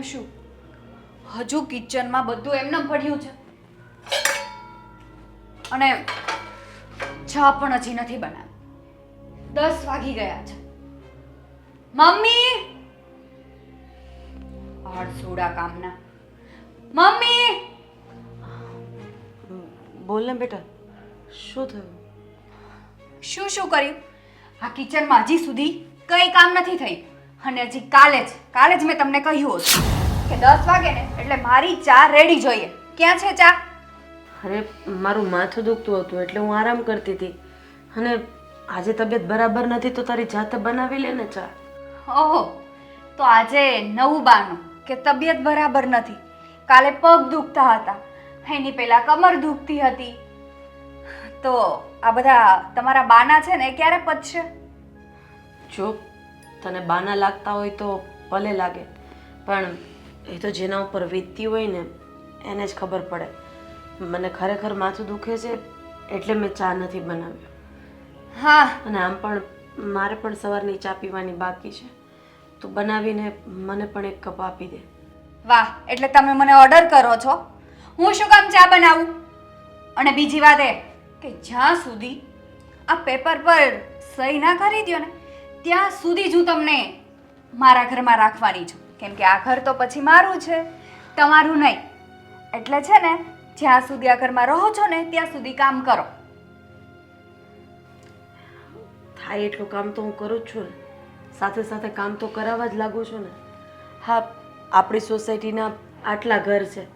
શું હજુ કિચનમાં બધું એમને પડ્યું છે અને ચા પણ હજી નથી બનાવી. 10 વાગી ગયા છે. મમ્મી, આળસુડા કામના. મમ્મી, બોલ ને બેટા, શું થયું? શું કર્યું? આ કિચનમાં હજી સુધી કઈ કામ નથી થયું. અને હજી કાલે જ મેં તમને કહ્યું હતું કે 10 વાગે ને એટલે મારી ચા રેડી જોઈએ. ક્યાં છે ચા? અરે મારું માથું દુખતું હતું એટલે હું આરામ કરતી હતી. અને આજે તબિયત બરાબર નથી તો તારી જાતે બનાવી લે ને ચા. ઓહો, તો આજે નવું બાનું કે તબિયત બરાબર નથી. કાલે પગ દુખતા હતા, એની પહેલા કમર દુખતી હતી. તો આ બધા તમારા બાના છે ને ક્યારે પતશે? જો તને બાના લાગતા હોય તો ભલે લાગે, પણ એ તો જેના ઉપર વીતતી હોય ને એને જ ખબર પડે. મને ખરેખર માથું દુખે છે એટલે મેં ચા નથી બનાવ્યો. હા, અને આમ પણ મારે પણ સવારની ચા પીવાની બાકી છે. તું બનાવીને મને પણ એક કપ આપી દે. વાહ, એટલે તમે મને ઓર્ડર કરો છો? હું શું કામ ચા બનાવું? અને બીજી વાત એ કે જ્યાં સુધી આ પેપર પર સહી ના કરી દ્યો ને ત્યાં સુધી જ હું તમને મારા ઘરમાં રાખવાની છું. કેમ કે આ ઘર તો પછી મારું છે, તમારું નહીં. એટલે છે ને, જ્યાં સુધી આ ઘરમાં રહો છો ને ત્યાં સુધી કામ કરો. થાય એટલું કામ તો હું કરું જ છું ને, સાથે સાથે કામ તો કરાવવા જ લાગુ છું ને. હા, આપણી સોસાયટીના આટલા ઘર છે,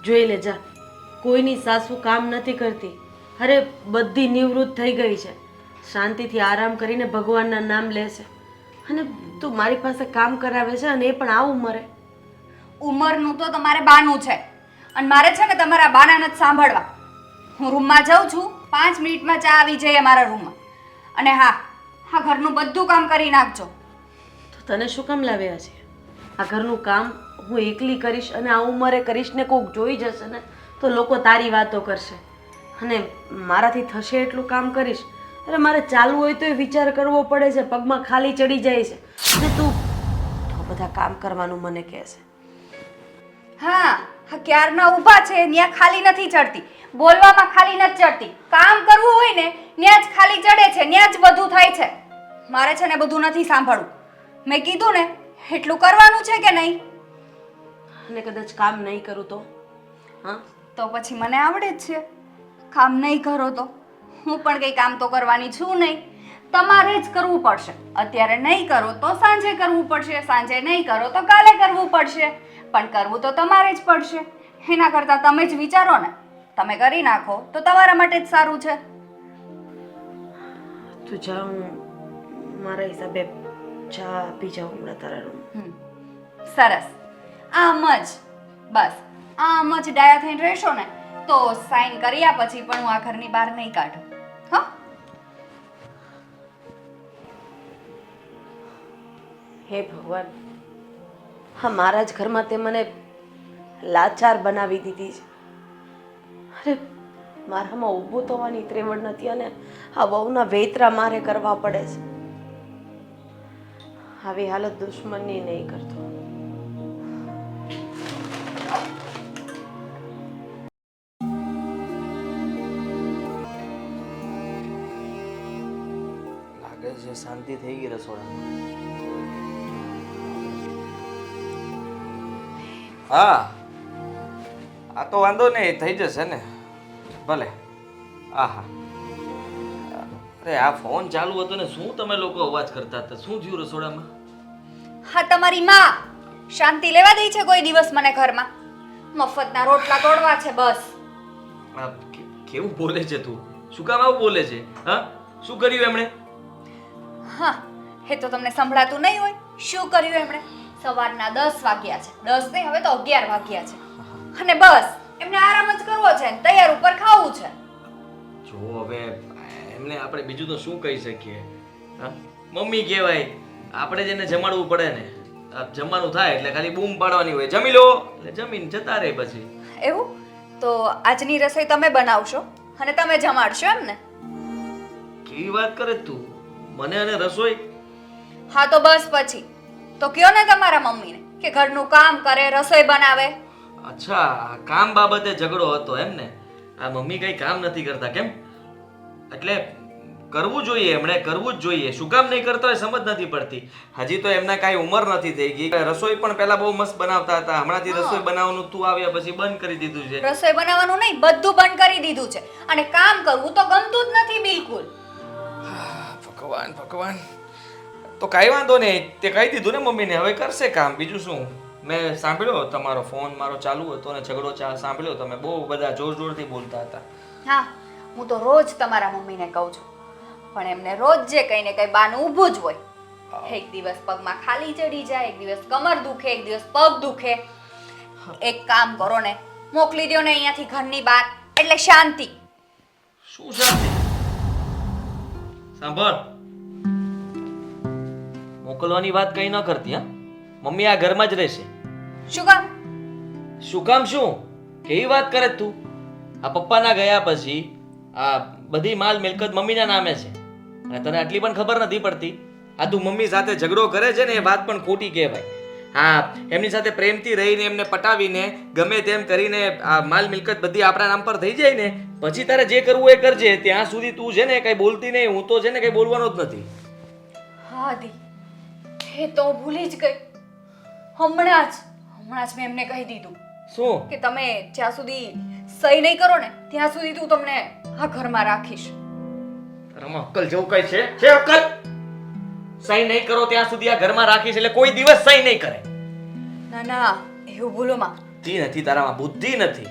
જોઈ લે જા. કોઈની સાસુ કામ નથી કરતી. અરે બધી નિવૃત્ત થઈ ગઈ છે, શાંતિથી આરામ કરીને ભગવાનના નામ લે છે. અને તું મારી પાસે કામ કરાવે છે અને એ પણ આ ઉંમરે. ઉંમરનું તો તમારે બાનું છે અને મારે છે ને તમારા બાના નથી સાંભળવા. હું રૂમમાં જાઉં છું, 5 મિનિટમાં ચા આવી જાય મારા રૂમમાં. અને હા, ઘરનું બધું કામ કરી નાખજો. તો તને શું કામ લાવ્યા છે? આ ઘરનું કામ હું એકલી કરીશ અને આ ઉંમરે કરીશ ને કોક જોઈ જશે ને તો લોકો તારી વાતો કરશે. અને મારાથી થશે એટલું કામ કરીશ. અરે મારે ચાલવું હોય તો એ વિચાર કરવો પડે છે, પગમાં ખાલી ચડી જાય છે. અને તું તો બધા કામ કરવાનું મને કહે છે. હા, ક્યારના ઊભા છે ત્યાં ખાલી નથી ચડતી, બોલવામાં ખાલી નથી ચડતી. કામ કરવું હોય ને ત્યાં જ ખાલી ચડે છે, ત્યાં જ બધું થાય છે. મારે છે ને બધું નથી સાંભળવું. મેં કીધું ને એટલું કરવાનું છે કે નહીં? અને કદાચ કામ નહીં કરું તો? હા, તો પછી મને આવડે જ છે. કામ નહીં કરો તો હું પણ કંઈ કામ તો કરવાની છું નહીં. તમારે જ કરવું પડશે. અત્યારે નહીં કરો તો સાંજે કરવું પડશે, સાંજે નહીં કરો તો કાલે કરવું પડશે. પણ કરવું તો તમારે જ પડશે. એના કરતાં તમે જ વિચારો ને, તમે કરી નાખો તો તમારા માટે જ સારું છે. તું જા, હું મારા હિસાબે ચા આપી જાઉં હમણાં તારા રૂમ. સરસ. બસ આમ જ ડાયા થઈને રહેશો ને તો સાઈન કર્યા પછી પણ હું આ ઘરની બહાર નહીં કાઢું. હા, હે ભગવાન, હા મારા જ ઘરમાં તે મને લાચાર બનાવી દીધી છે. અરે મારામાં ઊભું થવાની ત્રેવડ નથી અને આ વહુના વેતરા મારે કરવા પડે છે. આવી હાલત દુશ્મનની નહીં કરતો. લાગે છે શાંતિ થઈ ગઈ રસોડામાં. હા, આ તો વાંધો નહીં, થઈ જશે ને. ભલે. આહા, અરે આ ફોન ચાલુ હતો ને શું તમે લોકો અવાજ કરતા હતા? શું થયું રસોડામાં? હા, તમારી માં શાંતિ લેવા દે છે કોઈ દિવસ મને ઘરમાં? મફતના રોટલા તોડવા છે બસ. આ કેવું બોલે છે તું? શું કામ આવું બોલે છે? હા, શું કર્યું એમણે? હા, એ તો તમને સંભળાતું નહીં હોય. શું કર્યું એમણે? સવારના 10 વાગ્યા છે, 10 નહીં હવે તો 11 વાગ્યા છે અને બસ એમને આરામ જ કરવો છે, તૈયાર ઉપર ખાવું છે. જો હવે એમને આપણે બીજું તો શું કહી શકીએ? હા, મમ્મી કહેવાય, આપણે જ એને જમાડવું પડે ને. જમવાનું થાય એટલે ખાલી બૂમ પાડવાની હોય, જમી લો એટલે જમીને જતા રહે પછી. એવું? તો આજની રસોઈ તમે બનાવશો અને તમે જમાડશો એમ ને? કેવી વાત કરે તું? મને અને રસોઈ? હા, તો બસ પછી તો કયો ને તમારા મમ્મીને કે ઘરનું કામ કરે, રસોઈ બનાવે? અચ્છા, કામ બાબતે ઝઘડો હતો એમ ને? આ મમ્મી કઈ કામ નથી કરતા કેમ? એટલે કરવું જોઈએ, એમણે કરવું જ જોઈએ. શું કામ નહીં કરતા હોય સમજ નથી પડતી. હજી તો એમને કાંઈ ઉંમર નથી થઈ ગઈ. રસોઈ પણ પહેલા બહુ મસ્ત બનાવતા હતા. હમણાંથી રસોઈ બનાવવાનું તું આવ્યા પછી બંધ કરી દીધું છે. રસોઈ બનાવવાનું નહીં, બધું બંધ કરી દીધું છે. અને કામ કરવું તો ગમતું જ નથી બિલકુલ. ભગવાન ભગવાન. તો કાંઈ વાંધો નહીં, તે કહી દીધું ને મમ્મીને, હવે કરશે કામ. બીજું શું? મેં સાંભળ્યો તમારો ફોન મારો ચાલુ હતો ને ઝઘડો સાંભળ્યો. તમે બહુ બધા જોર જોરથી બોલતા હતા. હા, હું તો રોજ તમારા મમ્મીને કહું છું, પણ એમને રોજ જે કંઈ ને કંઈ બાનું ઊભું જ હોય. એક દિવસ પગમાં ખાલી ચડી જાય, એક દિવસ કમર દુખે, એક દિવસ પગ દુખે. એક કામ કરો ને, મોકલી દો ને અહીંયાથી ઘરની બહાર, એટલે શાંતિ. શું શાંતિ? સાંભળ, મોકલવાની વાત કઈ ન કરતી. હા, મમ્મી આ ઘરમાં જ રહેશે. શું કામ? શું કામ શું? કેવી વાત કરે તું? આ પપ્પાના ગયા પછી આ બધી માલ મિલકત મમ્મીના નામે છે અને તને આટલી પણ ખબર નથી પડતી. આ તું મમ્મી સાથે ઝઘડો કરે છે ને એ વાત પણ ખોટી કહેવાય. હા, એમની સાથે પ્રેમથી રહીને એમને પટાવીને ગમે તેમ કરીને આ માલ મિલકત બધી આપણા નામ પર થઈ જાય ને પછી તારે જે કરવું એ કરજે. ત્યાં સુધી તું છે ને કઈ બોલતી નહીં. હું તો છે ને કઈ બોલવાનો જ નથી. હા દી, એ તો ભૂલી જ ગઈ. હમણાં જ મેં એમને કહી દીધું. શું? કે તમે જ્યાં સુધી સહી નહીં કરો ને ત્યાં સુધી તું તમને આ ઘરમાં રાખીશ. તારામાં અક્કલ જેવું કઈ છે? છે અક્કલ? સહી નહીં કરો ત્યાં સુધી આ ઘરમાં રાખીશ એટલે કોઈ દિવસ સહી નહીં કરે. ના ના, એવું ભૂલો માં. બુદ્ધિ નથી તારામાં, બુદ્ધિ નથી.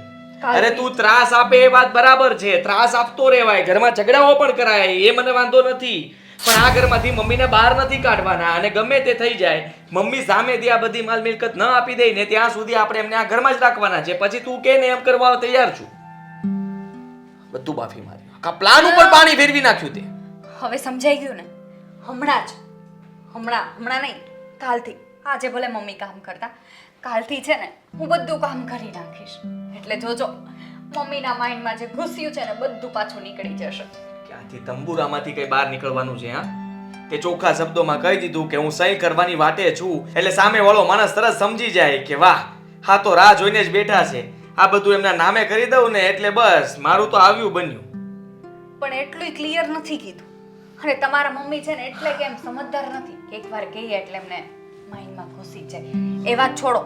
અરે તું ત્રાસ આપે એ વાત બરાબર છે, ત્રાસ આપતો રહેવાય, ઘરમાં ઝઘડાઓ પણ કરાય, એ મને વાંધો નથી. પણ આ ઘરમાંથી મમ્મીને બહાર નથી કાઢવાના. અને ગમે તે થઈ જાય, મમ્મી સામેથી આ બધી માલ મિલકત ન આપી દે ને ત્યાં સુધી આપણે એમને આ ઘરમાં જ રાખવાના છે. પછી તું કે ને એમ કરવા તૈયાર છું. બધું બાફી માર્યું, આખા પ્લાન ઉપર પાણી ફેરવી નાખ્યું તે. હવે સમજાઈ ગયું ને? હમણાં નહીં, કાલથી. આજે ભલે મમ્મી કામ કરતા, કાલથી છે ને હું બધું કામ કરી નાખીશ. એટલે જોજો, મમ્મીના માઇન્ડમાં જે ઘૂસ્યું છે ને બધું પાછું નીકળી જશે. ક્યાંથી તંબુરામાંથી કઈ બહાર નીકળવાનું છે? હા, તે ચોખ્ખા શબ્દોમાં કહી દીધું કે હું સહી કરવાની વાટે છું. એટલે સામે વાળો માણસ તરત સમજી જાય કે વાહ, હા તો રાહ જોઈને જ બેઠા છે. આ બધું એમના નામે કરી દઉં ને એટલે બસ મારું તો આવ્યું બન્યું. પણ એટલું ક્લિયર નથી કીધું. અને તમારા મમ્મી છે ને એટલે કેમ સમજદાર નથી કે એકવાર કહીએ એટલે એમને માઇન્ડમાં ઘૂસી જાય. એ વાત છોડો,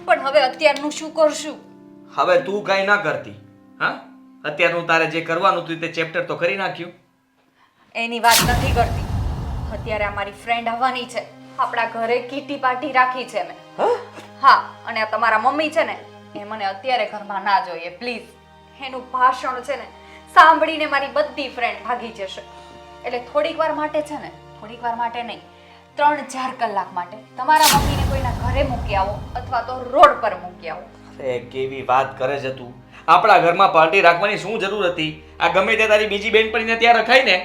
પણ હવે અત્યારનું શું કરશું? હવે તું કઈ ના કરતી. હા, અત્યારનું તારે જે કરવાનું હતું તે ચેપ્ટર તો કરી નાખ્યું. એની વાત નથી કરતી. અત્યારે અમારી ફ્રેન્ડ આવવાની છે, આપણા ઘરે કીટી પાર્ટી રાખી છે મેં. હા, અને આ તમારા મમ્મી છે ને એ મને અત્યારે ઘરમાં ના જોઈએ પ્લીઝ. એનું ભાષણ છે ને સાંભળીને મારી બધી ફ્રેન્ડ ભાગી જશે. એટલે થોડીક વાર માટે છે ને, થોડીક વાર માટે નહીં, 3-4 કલાક માટે તમારા મમ્મીને કોઈના ઘરે મૂકી આવો અથવા તો રોડ પર મૂકી આવો. અરે કેવી વાત કરે છે તું? આપણા ઘરમાં પાર્ટી રાખવાની શું જરૂર હતી? આ ગમે તે તારી બીજી બેનપણીને ત્યાં રખાય ને.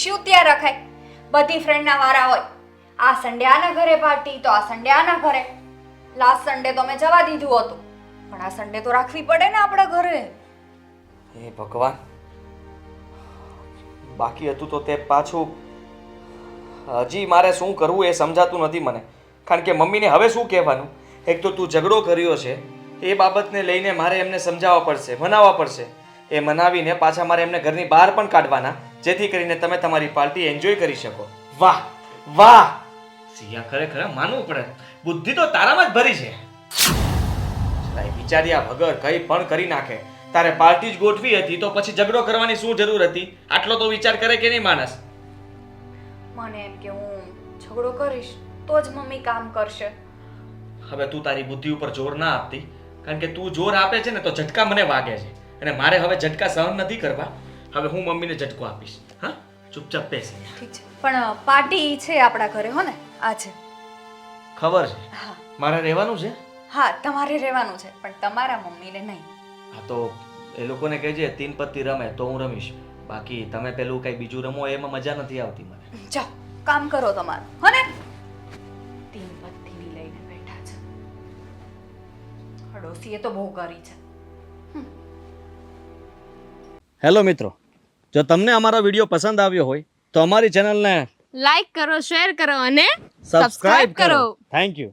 શું ત્યાં રખાય? બધી ફ્રેન્ડના વારા હોય. આ સન્ડે આના ઘરે પાર્ટી, તો આ સન્ડે આના ઘરે. લાસ્ટ સન્ડે તો મેં જવા દીધું હતું, પણ આ સન્ડે તો રાખવી પડે ને આપણા ઘરે. હે ભગવાન, બાકી હતું તો તે પાછું. હજી મારે શું કરવું એ સમજાતું નથી મને. કારણ કે મમ્મીને હવે શું કહેવાનું? એક તો તું ઝઘડો કર્યો છે એ બાબતને લઈને મારે એમને સમજાવવા પડશે, મનાવવા પડશે. એ મનાવીને પાછા મારે એમને ઘરની બહાર પણ કાઢવાના, જેથી કરીને તમે તમારી પાર્ટી એન્જોય કરી શકો. વાહ વાહ સિયા, ખરેખર માનવું પડે, બુદ્ધિ તો તારામાં જ ભરી છે. વિચાર્યા વગર કઈ પણ કરી નાખે. તારે પાર્ટી જ ગોઠવી હતી તો પછી ઝઘડો કરવાની શું જરૂર હતી? આટલો તો વિચાર કરે કે નહીં માણસ? મને એમ કે હું ઝઘડો કરીશ તો જ મમ્મી કામ કરશે. હવે તું તારી બુદ્ધિ ઉપર જોર ના આપતી, કારણ કે તું જોર આપે છે ને તો ઝટકા મને વાગે છે અને મારે હવે ઝટકા સહન નથી કરવા. હવે હું મમ્મીને ઝટકો આપીશ. હા, ચૂપચાપ બેસી. ઠીક છે, પણ પાર્ટી છે આપણા ઘરે હો ને આજે? ખબર છે. હા મારે રહેવાનું છે. હા, તમારે રહેવાનું છે, પણ તમારા મમ્મીને નહીં. હા તો એ લોકોને કહેજે 3 પત્તી રમે તો હું રમીશ. બાકી તમે પેલું કઈ બીજું રમો એમાં મજા નથી આવતી મને. જાઓ કામ કરો તમારું, હો ને? 3 પત્તીની લઈને બેઠા છે. અડોશીએ તો બહુ કરી છે. હેલો મિત્રો, જો તમને અમારો વિડીયો પસંદ આવ્યો હોય તો અમારી ચેનલને લાઈક કરો, શેર કરો અને સબસ્ક્રાઇબ કરો. Thank you.